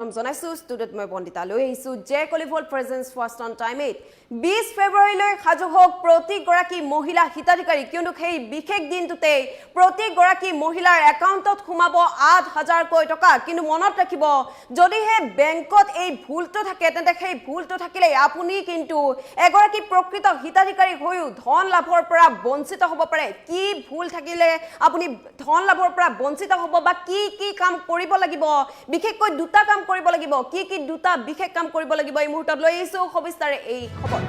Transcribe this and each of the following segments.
জনাইছো ষ্টুডিঅ'ত মই বন্দিতা লৈ আহিছো জে কলিভল প্ৰেজেন্স ফাৰ্ষ্ট অন টাইম 20 ফেব্ৰুৱাৰীলৈ সাজু হওক প্ৰতিগৰাকী মহিলা হিতাধিকাৰী কিয়নো সেই বিশেষ দিনটোতে প্ৰতিগৰাকী মহিলাৰ একাউণ্টত সোমাব ৮,০০০ কোটি টকা কিন্তু মনত ৰাখিব যদিহে বেংকত এই ভুলটো থাকে তেন্তে সেই ভুলটো থাকিলে আপুনি কিন্তু এগৰাকী প্ৰকৃত হিতাধিকাৰী হৈও ধন লাভৰ পৰা বঞ্চিত হ'ব পাৰে কি ভুল থাকিলে আপুনি ধন লাভৰ পৰা বঞ্চিত হ'ব বা কি কি কাম কৰিব লাগিব বিশেষকৈ দুটা কাম কৰিব লাগিব কি দুটা বিশেষ কাম কৰিব লাগিব এই মুহূৰ্তত লৈ আহিছো সবিস্তাৰে এই খবৰ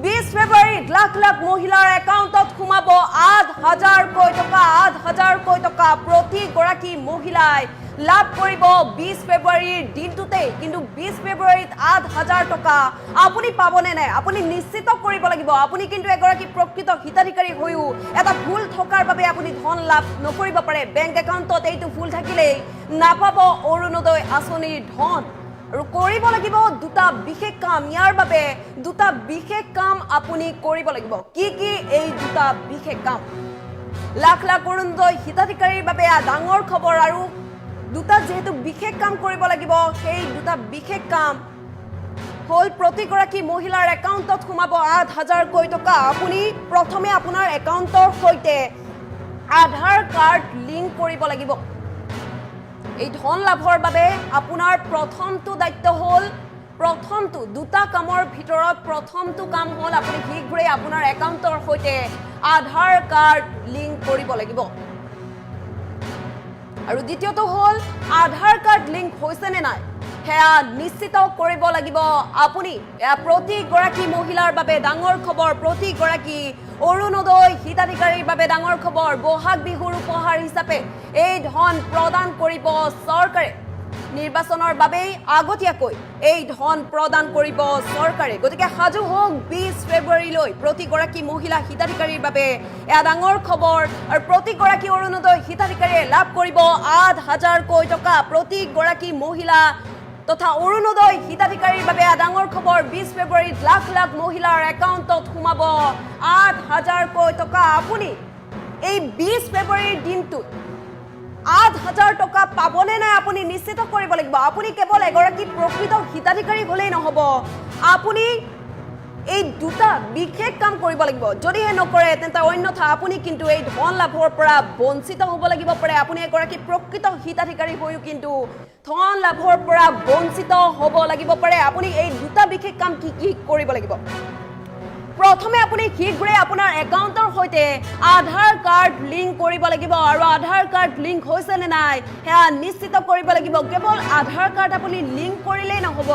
20 ফেব্ৰুৱাৰীত লাখ লাখ মহিলাৰ একাউণ্টত সোমাব ৮,০০০ কোটি টকা ৮,০০০ কোটি টকা প্ৰতিগৰাকী মহিলাই লাভ কৰিব 20 ফেব্ৰুৱাৰীৰ দিনটোতে কিন্তু 20 ফেব্ৰুৱাৰীত ৮,০০০ টকা আপুনি পাবনে নাই আপুনি নিশ্চিত কৰিব লাগিব আপুনি কিন্তু এগৰাকী প্ৰকৃত হিতাধিকাৰী হৈও এটা ভুল থকাৰ বাবে আপুনি ধন লাভ নকৰিব পাৰে বেংক একাউণ্টত এইটো ভুল থাকিলে নাপাব অৰুণোদয় আঁচনিৰ ধন আৰু কৰিব লাগিব দুটা বিশেষ কাম ইয়াৰ বাবে দুটা বিশেষ কাম আপুনি কৰিব লাগিব কি এই দুটা বিশেষ কাম লাখ লাখ অৰুণোদয় হিতাধিকাৰীৰ বাবে ডাঙৰ খবৰ আৰু দুটা যেহেতু বিশেষ কাম কৰিব লাগিব সেই দুটা বিশেষ কাম হল প্ৰতিগৰাকী মহিলাৰ একাউণ্টত সোমাব ৮,০০০ কোটি টকা আপুনি প্ৰথমে আপোনাৰ একাউণ্টৰ সৈতে আধাৰ কাৰ্ড লিংক কৰিব লাগিব এই ধন লাভৰ বাবে আপোনাৰ প্ৰথমটো দায়িত্ব হল প্ৰথমটো দুটা কামৰ ভিতৰত প্ৰথমটো কাম হল আপুনি শীঘ্ৰে আপোনাৰ একাউণ্টৰ সৈতে আধাৰ কাৰ্ড লিংক কৰিব লাগিব আৰু দ্বিতীয়টো হল আধাৰ কাৰ্ড লিংক হৈছে নে নাই হেয়া নিশ্চিত কৰিব লাগিব আপুনি প্ৰতিগৰাকী মহিলাৰ বাবে ডাঙৰ খবৰ প্ৰতিগৰাকী অৰুণোদয় হিতাধিকাৰীৰ বাবে ডাঙৰ খবৰ বহাগ বিহুৰ উপহাৰ হিচাপে এই ধন প্ৰদান কৰিব চৰকাৰে নিৰ্বাচনৰ বাবে আগতীয়াকৈ এই ধন প্ৰদান কৰিব চৰকাৰে গতিকে সাজু হওক 20 ফেব্ৰুৱাৰীলৈ প্ৰতিগৰাকী মহিলা হিতাধিকাৰীৰ বাবে এয়া ডাঙৰ খবৰ আৰু প্ৰতিগৰাকী অৰুণোদয় হিতাধিকাৰীয়ে লাভ কৰিব ৮,০০০ কোটি টকা প্ৰতিগৰাকী মহিলা তথা অৰুণোদয় হিতাধিকাৰীৰ বাবে ডাঙৰ খবৰ 20 ফেব্ৰুৱাৰীত লাখ লাখ মহিলাৰ একাউণ্টত সোমাব ৮,০০০ কোটি টকা আপুনি এই 20 ফেব্ৰুৱাৰীৰ দিনটোত ৮,০০০ টকা পাবনে নাই আপুনি নিশ্চিত কৰিব লাগিব আপুনি কেৱল এগৰাকী প্ৰকৃত হিতাধিকাৰী হলেই নহব আপুনি এই দুটা বিশেষ কাম কৰিব লাগিব যদিহে নকৰে তেন্তে অন্যথা আপুনি কিন্তু এই ধন লাভৰ পৰা বঞ্চিত হ'ব লাগিব পাৰে আপুনি এগৰাকী প্ৰকৃত হিতাধিকাৰী হৈও কিন্তু ধন লাভৰ পৰা বঞ্চিত হ'ব লাগিব পাৰে আপুনি এই দুটা বিশেষ কাম কি কৰিব লাগিব প্ৰথমে আপুনি শীঘ্ৰে আপোনাৰ একাউণ্টৰ সৈতে আধাৰ কাৰ্ড লিংক কৰিব লাগিব আৰু আধাৰ কাৰ্ড লিংক হৈছে নে নাই হেয়া নিশ্চিত কৰিব লাগিব কেৱল আধাৰ কাৰ্ড আপুনি লিংক কৰিলেই নহব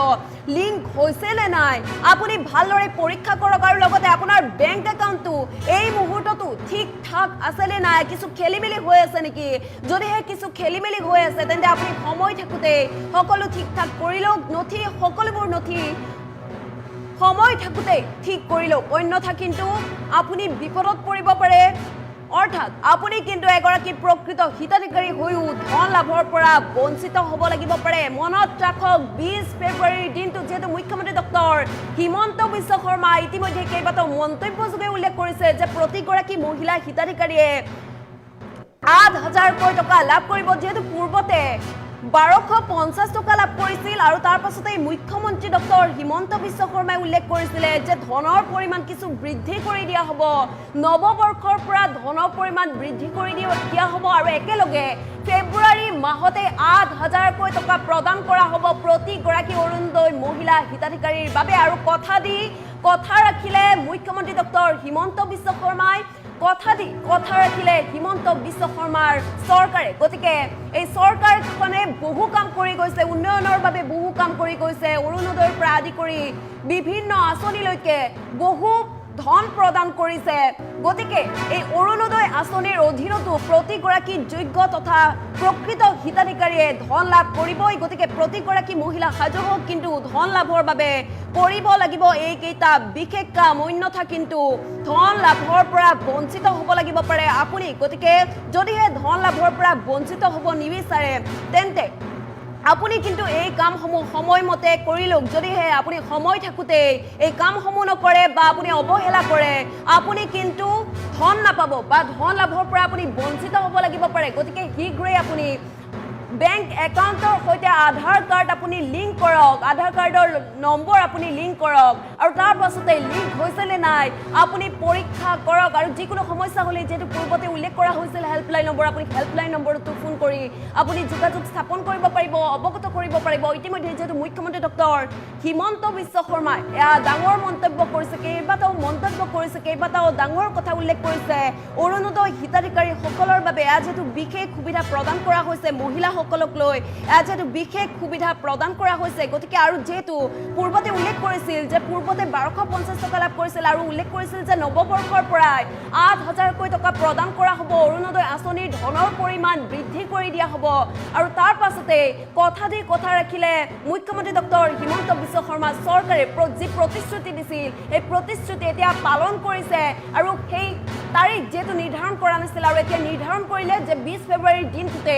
লিংক হৈছে নে নাই আপুনি ভালদৰে পৰীক্ষা কৰক আৰু লগতে আপোনাৰ বেংক একাউণ্টটো এই মুহূৰ্তটো ঠিক ঠাক আছে নে নাই কিছু খেলিমেলি হৈ আছে নেকি যদিহে কিছু খেলিমেলি হৈ আছে তেন্তে আপুনি সময় থাকোঁতে সকলো ঠিক ঠাক কৰি লওক নথি সকলোবোৰ নথি সময় থাকোঁতে ঠিক কৰি লওক অন্যথা কিন্তু আপুনি বিপদত পৰিব পাৰে অৰ্থাৎ আপুনি কিন্তু এগৰাকী প্ৰকৃত হিতাধিকাৰী হৈও ধন লাভৰ পৰা বঞ্চিত হ'ব লাগিব পাৰে মনত ৰাখক 20 ফেব্ৰুৱাৰীৰ দিনটো যেহেতু মুখ্যমন্ত্ৰী ডক্টৰ হিমন্ত বিশ্ব শৰ্মা ইতিমধ্যে কেইবাটাও মন্তব্যযোগে উল্লেখ কৰিছে যে প্ৰতিগৰাকী মহিলা হিতাধিকাৰীয়ে ৮,০০০ কোটি টকা লাভ কৰিব যেহেতু পূৰ্বতে ১২৫০ টকা লাভ কৰিছিল আৰু তাৰ পাছতে মুখ্যমন্ত্ৰী ডক্টৰ হিমন্ত বিশ্ব শৰ্মাই উল্লেখ কৰিছিলে যে ধনৰ পৰিমাণ কিছু বৃদ্ধি কৰি দিয়া হ'ব নৱবৰ্ষৰ পৰা ধনৰ পৰিমাণ বৃদ্ধি কৰি দিয়া হ'ব আৰু একেলগে ফেব্ৰুৱাৰী মাহতে ৮,০০০ কোটি টকা প্ৰদান কৰা হ'ব প্ৰতিগৰাকী অৰুণোদয় মহিলা হিতাধিকাৰীৰ বাবে আৰু কথা ৰাখিলে মুখ্যমন্ত্ৰী ডক্টৰ হিমন্ত বিশ্ব শৰ্মাই কথা ৰাখিলে হিমন্ত বিশ্ব শৰ্মাৰ চৰকাৰে গতিকে এই চৰকাৰখনে বহু কাম কৰি গৈছে উন্নয়নৰ বাবে বহু কাম কৰি গৈছে অৰুণোদয়ৰ পৰা আদি কৰি বিভিন্ন আঁচনিলৈকে বহু ধন প্ৰদান কৰিছে গতিকে এই অৰুণোদয় আঁচনিৰ অধীনতো প্ৰতিগৰাকী যোগ্য তথা প্ৰকৃত হিতাধিকাৰীয়ে ধন লাভ কৰিবই গতিকে প্ৰতিগৰাকী মহিলা সাজু হওক কিন্তু ধন লাভৰ বাবে কৰিব লাগিব এইকেইটা বিশেষ কাম অন্যথা কিন্তু ধন লাভৰ পৰা বঞ্চিত হ'ব লাগিব পাৰে আপুনি গতিকে যদিহে ধন লাভৰ পৰা বঞ্চিত হ'ব নিবিচাৰে তেন্তে আপুনি কিন্তু এই কামসমূহ সময়মতে কৰি লওক যদিহে আপুনি সময় থাকোঁতে এই কামসমূহ নকৰে বা আপুনি অৱহেলা কৰে আপুনি কিন্তু ধন নাপাব বা ধন লাভৰ পৰা আপুনি বঞ্চিত হ'ব লাগিব পাৰে গতিকে শীঘ্ৰে আপুনি বেংক একাউণ্টৰ সৈতে আধাৰ কাৰ্ড আপুনি লিংক কৰক, আধাৰ কাৰ্ডৰ নম্বৰ আপুনি লিংক কৰক আৰু তাৰ পাছতে লিংক হৈছে নে নাই আপুনি পৰীক্ষা কৰক। আৰু যিকোনো সমস্যা হ'লে যেহেতু পূৰ্বতে উল্লেখ কৰা হৈছিল হেল্পলাইন নম্বৰ, আপুনি হেল্পলাইন নম্বৰটো ফোন কৰি আপুনি যোগাযোগ স্থাপন কৰিব পাৰিব, অৱগত কৰিব পাৰিব। ইতিমধ্যে যিহেতু মুখ্যমন্ত্ৰী ডক্টৰ হিমন্ত বিশ্ব শৰ্মাই ডাঙৰ মন্তব্য কৰিছে, কেইবাটাও মন্তব্য কৰিছে, কেইবাটাও ডাঙৰ কথা উল্লেখ কৰিছে। অৰুণোদয় হিতাধিকাৰীসকলৰ বাবে যিহেতু বিশেষ সুবিধা প্ৰদান কৰা হৈছে, মহিলাসকলক লৈ যিহেতু বিশেষ সুবিধা প্ৰদান কৰা হৈছে, গতিকে আৰু যিহেতু পূৰ্বতে উল্লেখ কৰিছিল যে পূৰ্বতে 1250 টকা লাভ কৰিছিল আৰু উল্লেখ কৰিছিল যে নৱবৰ্ষৰ পৰাই 8,000কৈ টকা প্ৰদান কৰা হ'ব, অৰুণোদয় আঁচনিৰ ধনৰ পৰিমাণ বৃদ্ধি কৰি দিয়া হ'ব। আৰু তাৰ পাছতে কথা দি কথা ৰাখিলে মুখ্যমন্ত্ৰী ডক্টৰ হিমন্ত বিশ্ব শৰ্মা চৰকাৰে যি প্ৰতিশ্ৰুতি দিছিল এই প্ৰতিশ্ৰুতি এতিয়া পালন কৰিছে। আৰু সেই তাৰিখ যিহেতু নিৰ্ধাৰণ কৰা নাছিল আৰু এতিয়া নিৰ্ধাৰণ কৰিলে যে 20 ফেব্ৰুৱাৰীৰ দিনটোতে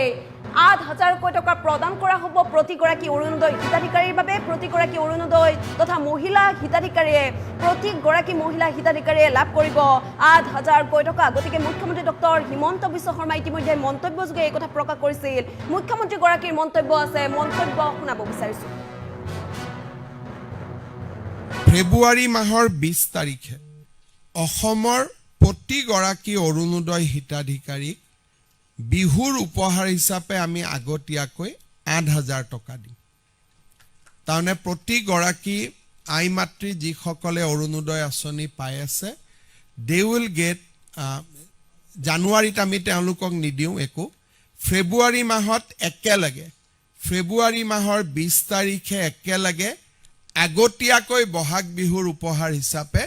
8,000কৈ টকা প্ৰদান কৰা হ'ব প্ৰতিগৰাকী অৰুণোদয় হিতাধিকাৰীৰ বাবে। প্ৰতিগৰাকী অৰুণোদয় তথা মহিলা হিতাধিকাৰীয়ে প্ৰতিগৰাকী মহিলা হিতাধিকাৰীয়ে লাভ কৰিব 8,000কৈ টকা। গতিকে মুখ্যমন্ত্ৰী ডক্টৰ হিমন্ত বিশ্ব শৰ্মাই ইতিমধ্যে মন্তব্যযোগে এই কথা প্ৰকাশ কৰিছিল। মুখ্যমন্ত্ৰীগৰাকীৰ মন্তব্য আছে, মন্তব্য শুনাব বিচাৰিছোঁ। ফেব্ৰুৱাৰী মাহৰ 20 তাৰিখে অসমৰ প্ৰতিগৰাকী অৰুণোদয় হিতাধিকাৰীক বিহুৰ উপহাৰ হিচাপে আমি আগতীয়াকৈ 8,000 টকা দিম। তাৰমানে প্ৰতিগৰাকী আই মাতৃ যিসকলে অৰুণোদয় আঁচনি পাই আছে, দে উইল গেট, জানুৱাৰীত আমি তেওঁলোকক নিদিওঁ একো, ফেব্ৰুৱাৰী মাহত একেলগে ফেব্ৰুৱাৰী মাহৰ 20 তাৰিখে একেলগে আগতীয়াকৈ বহাগ বিহুৰ উপহাৰ হিচাপে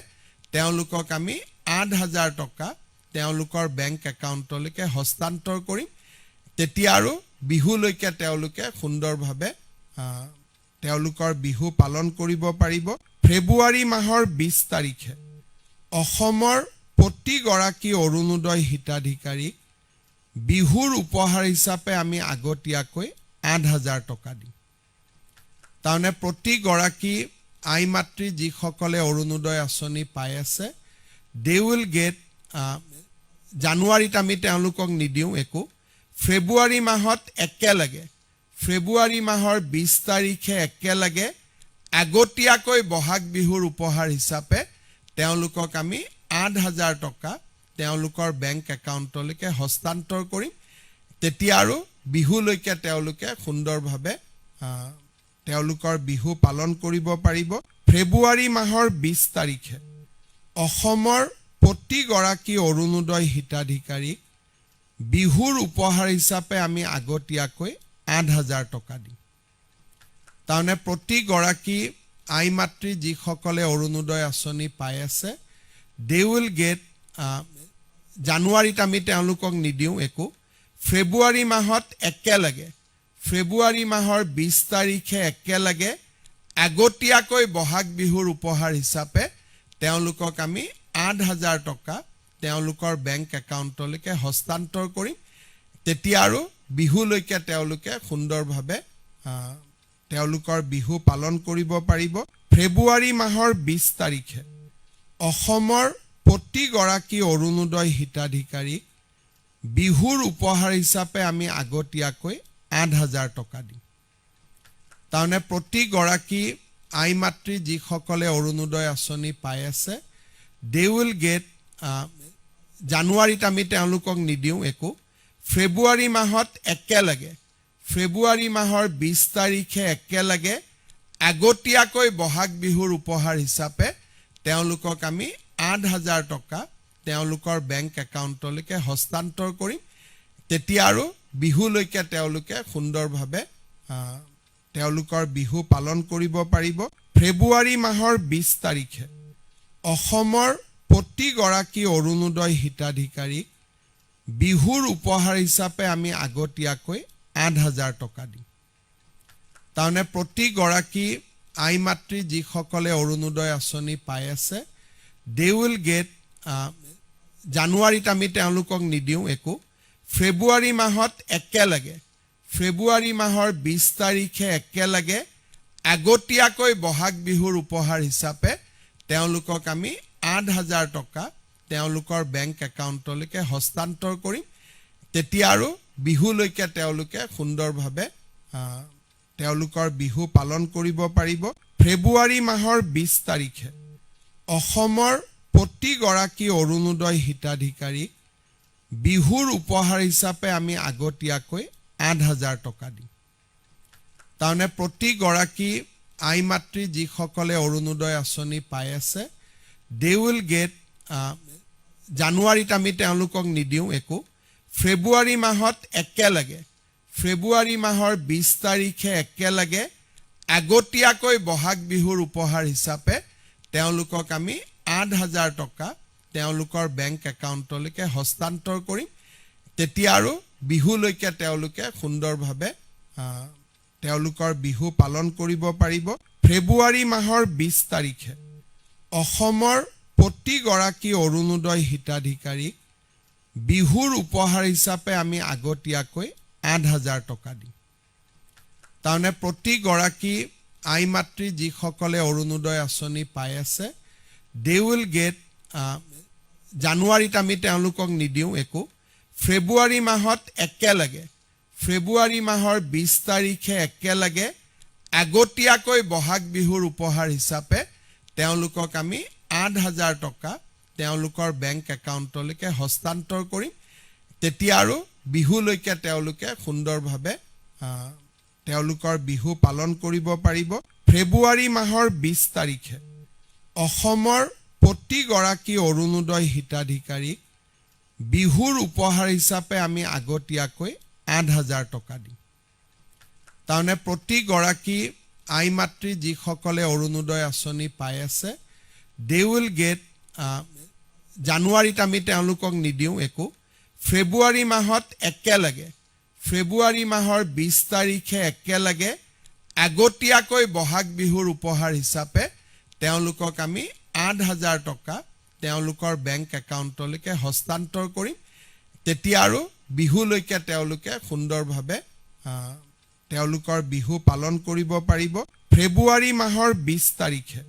তেওঁলোকক আমি 8,000 টকা তেওঁলোকৰ বেংক একাউণ্টলৈকে হস্তান্তৰ কৰিম। তেতিয়া আৰু বিহুলৈকে তেওঁলোকে সুন্দৰভাৱে তেওঁলোকৰ বিহু পালন কৰিব পাৰিব। ফেব্ৰুৱাৰী মাহৰ 20 তাৰিখে অসমৰ প্ৰতিগৰাকী অৰুণোদয় হিতাধিকাৰীক বিহুৰ উপহাৰ হিচাপে আমি আগতীয়াকৈ 8,000 টকা দিম। তাৰমানে প্ৰতিগৰাকী আই মাতৃ যিসকলে অৰুণোদয় আঁচনি পাই আছে, দে উইল গেট, জানুৱাৰীত আমি তেওঁলোকক নিদিওঁ একো, ফেব্ৰুৱাৰী মাহত একেলগে ফেব্ৰুৱাৰী মাহৰ 20 তাৰিখে একেলগে আগতীয়াকৈ বহাগ বিহুৰ উপহাৰ হিচাপে তেওঁলোকক আমি 8,000 টকা তেওঁলোকৰ বেংক একাউণ্টলৈকে হস্তান্তৰ কৰিম। তেতিয়া আৰু বিহুলৈকে তেওঁলোকে সুন্দৰভাৱে তেওঁলোকৰ বিহু পালন কৰিব পাৰিব। ফেব্ৰুৱাৰী মাহৰ 20 তাৰিখে অসমৰ প্ৰতিগৰাকী অৰুণোদয় হিতাধিকাৰীক বিহুৰ উপহাৰ হিচাপে আমি আগতীয়াকৈ 8,000 টকা দিম। তাৰমানে প্ৰতিগৰাকী আই মাতৃ যিসকলে অৰুণোদয় আঁচনি পাই আছে, দে উইল গেট, জানুৱাৰীত আমি তেওঁলোকক নিদিওঁ একো, ফেব্ৰুৱাৰী মাহত একেলগে ফেব্ৰুৱাৰী মাহৰ 20 তাৰিখে একেলগে আগতীয়াকৈ বহাগ বিহুৰ উপহাৰ হিচাপে তেওঁলোকক আমি 8,000 টকা তেওঁলোকৰ বেংক একাউণ্টলৈকে হস্তান্তৰ কৰিম। তেতিয়া আৰু বিহুলৈকে তেওঁলোকে সুন্দৰভাৱে তেওঁলোকৰ বিহু পালন কৰিব পাৰিব। ফেব্ৰুৱাৰী মাহৰ 20 তাৰিখে অসমৰ প্ৰতিগৰাকী অৰুণোদয় হিতাধিকাৰীক বিহুৰ উপহাৰ হিচাপে আমি আগতীয়াকৈ 8,000 টকা দিম। তাৰমানে প্ৰতিগৰাকী আই মাতৃ যিসকলে অৰুণোদয় আঁচনি পাই আছে, দে উইল গেট, জানুৱাৰীত আমি তেওঁলোকক নিদিওঁ একো, ফেব্ৰুৱাৰী মাহত একেলগে ফেব্ৰুৱাৰী মাহৰ 20 তাৰিখে একেলগে আগতীয়াকৈ বহাগ বিহুৰ উপহাৰ হিচাপে তেওঁলোকক আমি 8,000 টকা তেওঁলোকৰ বেংক একাউণ্টলৈকে হস্তান্তৰ কৰিম। তেতিয়া আৰু বিহুলৈকে তেওঁলোকে সুন্দৰভাৱে তেওঁলোকৰ বিহু পালন কৰিব পাৰিব। ফেব্ৰুৱাৰী মাহৰ 20 তাৰিখে অসমৰ প্ৰতিগৰাকী অৰুণোদয় হিতাধিকাৰীক বিহুৰ উপহাৰ হিচাপে আমি আগতীয়াকৈ 8,000 টকা দিম। তাৰমানে প্ৰতিগৰাকী আই মাতৃ যিসকলে অৰুণোদয় আঁচনি পাই আছে, দে উইল গেট, জানুৱাৰীত আমি তেওঁলোকক নিদিওঁ একো, ফেব্ৰুৱাৰী মাহত একেলগে ফেব্ৰুৱাৰী মাহৰ 20 তাৰিখে একেলগে আগতীয়াকৈ বহাগ বিহুৰ উপহাৰ হিচাপে তেওঁলোকক আমি 8,000 টকা তেওঁলোকৰ বেংক একাউণ্টলৈকে হস্তান্তৰ কৰিম। তেতিয়া আৰু বিহুলৈকে তেওঁলোকে সুন্দৰভাৱে তেওঁলোকৰ বিহু পালন কৰিব পাৰিব। ফেব্ৰুৱাৰী মাহৰ 20 তাৰিখে অসমৰ প্ৰতিগৰাকী অৰুণোদয় হিতাধিকাৰীক বিহুৰ উপহাৰ হিচাপে আমি আগতীয়াকৈ 8,000 টকা দিম। তাৰমানে প্ৰতিগৰাকী আই মাতৃ যিসকলে অৰুণোদয় আঁচনি পাই আছে, they will get জানুৱাৰীত আমি তেওঁলোকক নিদিওঁ একো, ফেব্ৰুৱাৰী মাহত একেলগে ফেব্ৰুৱাৰী মাহৰ 20 তাৰিখে একেলগে আগতীয়াকৈ বহাগ বিহুৰ উপহাৰ হিচাপে তেওঁলোকক আমি 8,000 টকা তেওঁলোকৰ বেংক একাউণ্টলৈকে হস্তান্তৰ কৰিম। তেতিয়া আৰু বিহুলৈকে তেওঁলোকে সুন্দৰভাৱে তেওঁলোকৰ বিহু পালন কৰিব পাৰিব। ফেব্ৰুৱাৰী মাহৰ 20 তাৰিখে অসমৰ প্ৰতিগৰাকী অৰুণোদয় হিতাধিকাৰীক বিহুৰ উপহাৰ হিচাপে আমি আগতীয়াকৈ 8,000 টকা দিম। তাৰমানে প্ৰতিগৰাকী আই মাতৃ যিসকলে অৰুণোদয় আঁচনি পাই আছে, they will get জানুৱাৰীত আমি তেওঁলোকক নিদিওঁ একো, ফেব্ৰুৱাৰী মাহত একেলগে ফেব্ৰুৱাৰী মাহৰ 20 তাৰিখে একেলগে আগতীয়াকৈ বহাগ বিহুৰ উপহাৰ হিচাপে তেওঁলোকক আমি 8,000 টকা তেওঁলোকৰ বেংক একাউণ্টলৈকে হস্তান্তৰ কৰিম। তেতিয়া আৰু বিহুলৈকে তেওঁলোকে সুন্দৰভাৱে তেওঁলোকৰ বিহু পালন কৰিব পাৰিব। ফেব্ৰুৱাৰী মাহৰ 20 তাৰিখে অসমৰ প্ৰতিগৰাকী অৰুণোদয় হিতাধিকাৰীক বিহুৰ উপহাৰ হিচাপে আমি আগতীয়াকৈ 8,000 টকা দিম। তাৰমানে প্ৰতিগৰাকী আই মাতৃ যিসকলে অৰুণোদয় আঁচনি পাই আছে, they will get জানুৱাৰীত আমি তেওঁলোকক নিদিওঁ একো, ফেব্ৰুৱাৰী মাহত একেলগে ফেব্ৰুৱাৰী মাহৰ 20 তাৰিখে একেলগে আগতীয়াকৈ বহাগ বিহুৰ উপহাৰ হিচাপে তেওঁলোকক আমি 8,000 টকা তেওঁলোকৰ বেংক একাউণ্টলৈকে হস্তান্তৰ কৰিম। তেতিয়া আৰু বিহুলৈকে তেওঁলোকে সুন্দৰভাৱে তেওঁলোকৰ বিহু পালন কৰিব পাৰিব। ফেব্ৰুৱাৰী মাহৰ 20 তাৰিখে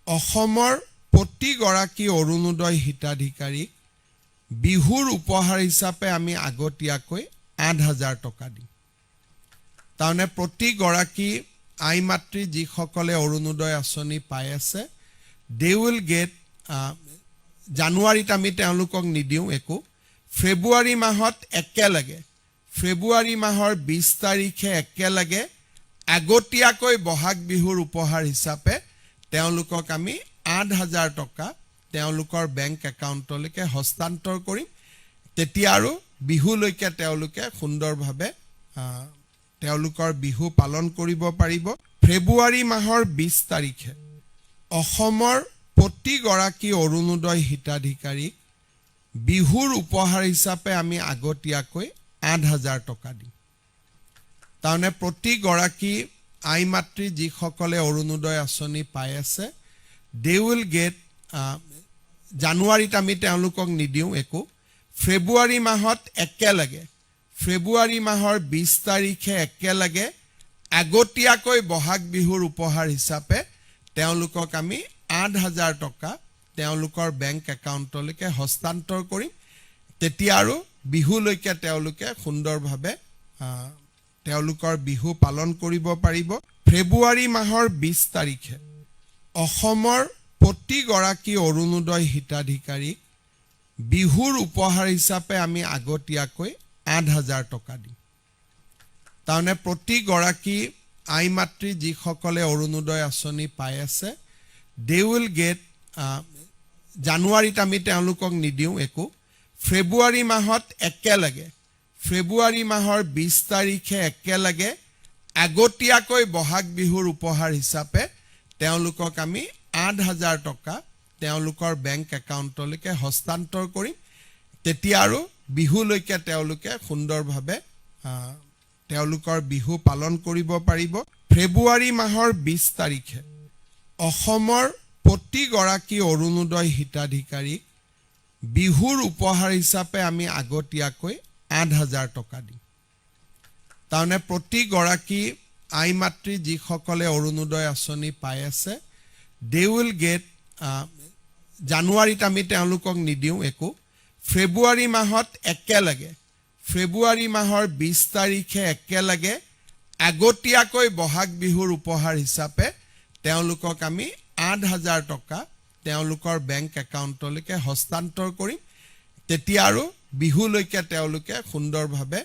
অসমৰ প্ৰতিগৰাকী অৰুণোদয় হিতাধিকাৰীক বিহুৰ উপহাৰ হিচাপে আমি আগতীয়াকৈ 8,000 টকা দিম। তাৰমানে প্ৰতিগৰাকী আই মাতৃ যিসকলে অৰুণোদয় আঁচনি পাই আছে, they will get জানুৱাৰীত আমি তেওঁলোকক নিদিওঁ একো, ফেব্ৰুৱাৰী মাহত একেলগে ফেব্ৰুৱাৰী মাহৰ 20 তাৰিখে একেলগে আগতীয়াকৈ বহাগ বিহুৰ উপহাৰ হিচাপে তেওঁলোকক আমি 8,000 টকা তেওঁলোকৰ বেংক একাউণ্টলৈকে হস্তান্তৰ কৰিম। তেতিয়া আৰু বিহুলৈকে তেওঁলোকে সুন্দৰভাৱে তেওঁলোকৰ বিহু পালন কৰিব পাৰিব। ফেব্ৰুৱাৰী মাহৰ 20 তাৰিখে অসমৰ প্ৰতিগৰাকী অৰুণোদয় হিতাধিকাৰীক বিহুৰ উপহাৰ হিচাপে আমি আগতীয়াকৈ 8,000 টকা দিম। তাৰমানে প্ৰতিগৰাকী আই মাতৃ যিসকলে অৰুণোদয় আঁচনি পাই আছে, they will get জানুৱাৰীত আমি তেওঁলোকক নিদিওঁ একো, ফেব্ৰুৱাৰী মাহত একেলগে ফেব্ৰুৱাৰী মাহৰ 20 তাৰিখে একেলগে আগতীয়াকৈ বহাগ বিহুৰ উপহাৰ হিচাপে তেওঁলোকক আমি 8,000 টকা তেওঁলোকৰ বেংক একাউণ্টলৈকে হস্তান্তৰ কৰিম। তেতিয়া আৰু বিহুলৈকে তেওঁলোকে সুন্দৰভাৱে তেওঁলোকৰ বিহু পালন কৰিব পাৰিব। ফেব্ৰুৱাৰী মাহৰ 20 তাৰিখে অসমৰ প্ৰতিগৰাকী অৰুণোদয় হিতাধিকাৰীক বিহুৰ উপহাৰ হিচাপে আমি আগতীয়াকৈ 8,000 টকা দিম। তাৰমানে প্ৰতিগৰাকী আই মাতৃ যিসকলে অৰুণোদয় আঁচনি পাই আছে, they will get জানুৱাৰীত আমি তেওঁলোকক নিদিওঁ একো, ফেব্ৰুৱাৰী মাহত একেলগে ফেব্ৰুৱাৰী মাহৰ 20 তাৰিখে একেলগে আগতীয়াকৈ বহাগ বিহুৰ উপহাৰ হিচাপে তেওঁলোকক আমি 8,000 টকা তেওঁলোকৰ বেংক একাউণ্টলৈকে হস্তান্তৰ কৰিম। তেতিয়া আৰু বিহুলৈকে তেওঁলোকে সুন্দৰভাৱে তেওঁলোকৰ বিহু পালন কৰিব পাৰিব। ফেব্ৰুৱাৰী মাহৰ 20 তাৰিখে অসমৰ প্ৰতিগৰাকী অৰুণোদয় হিতাধিকাৰীক বিহুৰ উপহাৰ হিচাপে আমি আগতীয়াকৈ 8,000 টকা দিম। তাৰমানে প্ৰতিগৰাকী আই মাতৃ যিসকলে অৰুণোদয় আঁচনি পাই আছে, they will get জানুৱাৰীত আমি তেওঁলোকক নিদিওঁ একো, ফেব্ৰুৱাৰী মাহত একেলগে ফেব্ৰুৱাৰী মাহৰ 20 তাৰিখে একেলগে আগতীয়াকৈ বহাগ বিহুৰ উপহাৰ হিচাপে তেওঁলোকক আমি 8,000 টকা তেওঁলোকৰ বেংক একাউণ্টলৈকে হস্তান্তৰ কৰিম। তেতিয়া আৰু বিহুলৈকে তেওঁলোকে সুন্দৰভাৱে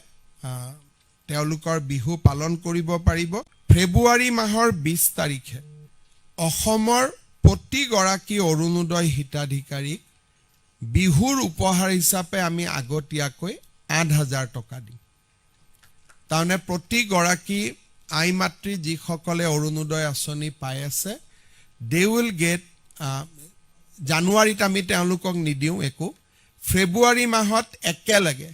তেওঁলোকৰ বিহু পালন কৰিব পাৰিব। ফেব্ৰুৱাৰী মাহৰ 20 তাৰিখে অসমৰ প্ৰতিগৰাকী অৰুণোদয় হিতাধিকাৰীক বিহুৰ উপহাৰ হিচাপে আমি আগতীয়াকৈ 8,000 টকা দিম। তাৰমানে প্ৰতিগৰাকী আই মাতৃ যিসকলে অৰুণোদয় আঁচনি পাই আছে, দে উইল গেট, জানুৱাৰীত আমি তেওঁলোকক নিদিওঁ একো, ফেব্ৰুৱাৰী মাহত একেলগে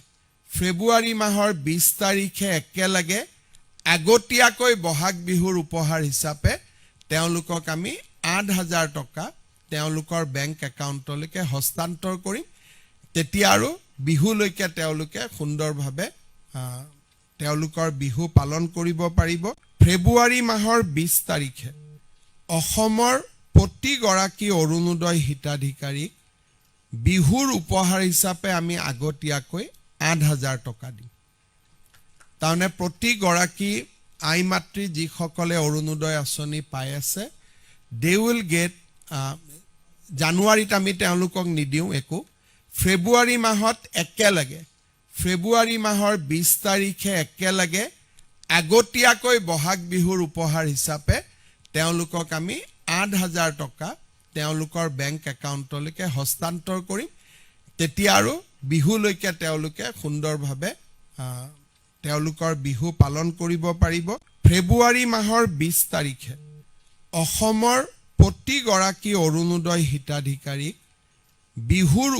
ফেব্ৰুৱাৰী মাহৰ 20 তাৰিখে একেলগে আগতীয়াকৈ বহাগ বিহুৰ উপহাৰ হিচাপে তেওঁলোকক আমি 8,000 টকা তেওঁলোকৰ বেংক একাউণ্টলৈকে হস্তান্তৰ কৰিম। তেতিয়া আৰু বিহুলৈকে তেওঁলোকে সুন্দৰভাৱে তেওঁলোকৰ বিহু পালন কৰিব পাৰিব। ফেব্ৰুৱাৰী মাহৰ 20 তাৰিখে অসমৰ প্ৰতিগৰাকী অৰুণোদয় হিতাধিকাৰীক বিহুৰ উপহাৰ হিচাপে আমি আগতীয়াকৈ 8,000 টকা দিম। তাৰমানে প্ৰতিগৰাকী আই মাতৃ যিসকলে অৰুণোদয় আঁচনি পাই আছে, দে উইল গেট, জানুৱাৰীত আমি তেওঁলোকক নিদিওঁ একো, ফেব্ৰুৱাৰী মাহত একেলগে ফেব্ৰুৱাৰী মাহৰ 20 তাৰিখে একেলগে আগতীয়াকৈ বহাগ বিহুৰ উপহাৰ হিচাপে তেওঁলোকক আমি 8,000 টকা তেওঁলোকৰ বেংক একাউণ্টলৈকে হস্তান্তৰ কৰিম। তেতিয়া আৰু বিহুলৈকে তেওঁলোকে সুন্দৰভাৱে তেওঁলোকৰ বিহু পালন কৰিব পাৰিব। ফেব্ৰুৱাৰী মাহৰ 20 তাৰিখে অসমৰ প্ৰতিগৰাকী অৰুণোদয় হিতাধিকাৰীক বিহুৰ